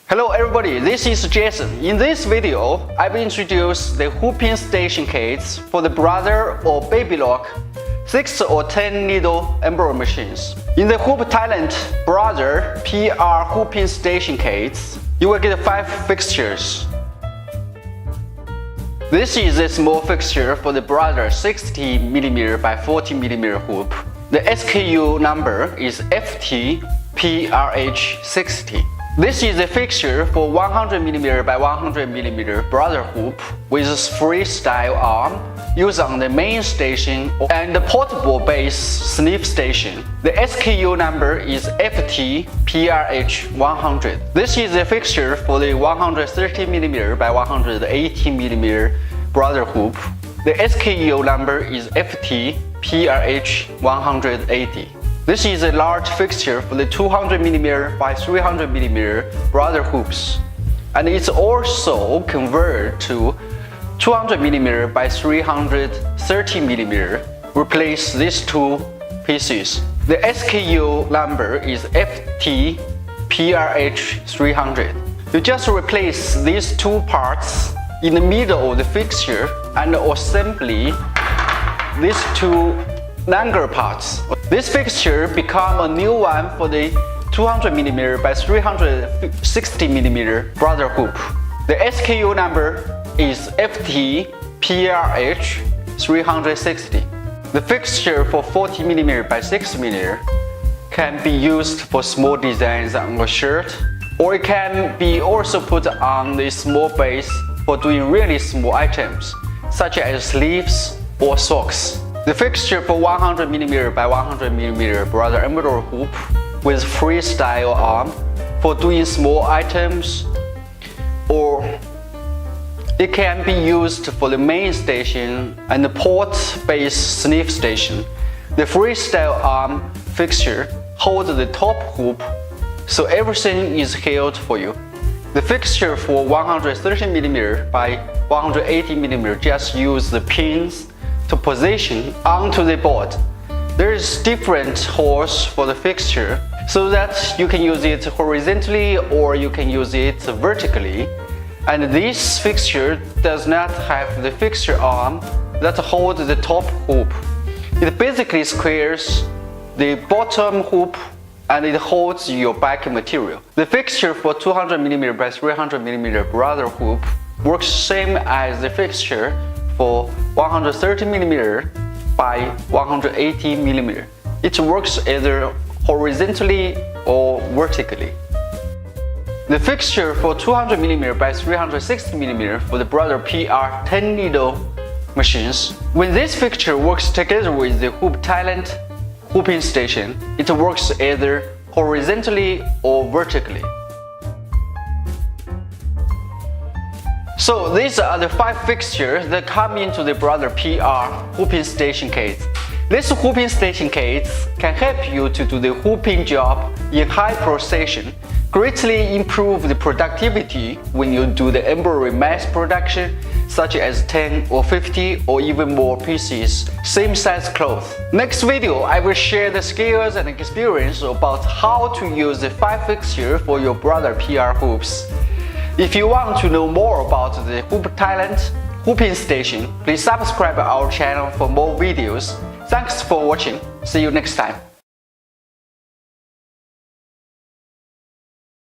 Hello everybody, this is Jason. In this video, I will introduce the hooping station kits for the brother or baby lock 6 or 10 needle embroidery machines. In the HoopTalent Brother PR Hooping Station Kits, you will get 5 fixtures. This is a small fixture for the Brother 60mm by 40mm hoop. The SKU number is FT-PRH60. This is a fixture for 100mm by 100mm Brother hoop with freestyle arm used on the main station and the portable base sniff station. The SKU number is FT-PRH100. This is a fixture for the 130mm by 180mm Brother hoop. The SKU number is FT-PRH180. This is a large fixture for the 200mm by 300mm Brother hoops, and it's also converted to 200mm by 330mm. Replace these two pieces. The SKU number is FT-PRH300. You just replace these two parts in the middle of the fixture and assembly these two longer parts. This fixture become a new one for the 200mm by 360mm Brother hoop. The SKU number is FT-PRH360. The fixture for 40mm by 6mm can be used for small designs on a shirt, or it can be also put on the small base for doing really small items, such as sleeves or socks. The fixture for 100mm by 100mm Brother embroidery hoop with freestyle arm for doing small items, or it can be used for the main station and the port base sniff station. The freestyle arm fixture holds the top hoop, so everything is held for you. The fixture for 130mm by 180mm just use the pins to position onto the board. There is different holes for the fixture so that you can use it horizontally or you can use it vertically. And this fixture does not have the fixture arm that holds the top hoop. It basically squares the bottom hoop and it holds your backing material. The fixture for 200mm by 300mm Brother hoop works same as the fixture for 130mm by 180mm. It works either horizontally or vertically. The fixture for 200mm by 360mm for the Brother PR 10 needle machines. When this fixture works together with the HoopTalent hooping station, it works either horizontally or vertically. So these are the 5 fixtures that come into the Brother PR hooping station kits. These hooping station kits can help you to do the hooping job in high precision, greatly improve the productivity when you do the embroidery mass production, such as 10 or 50 or even more pieces, same size cloth. Next video, I will share the skills and experience about how to use the 5 fixtures for your Brother PR hoops. If you want to know more about the HoopTalent hooping station, please subscribe our channel for more videos. Thanks for watching. See you next time.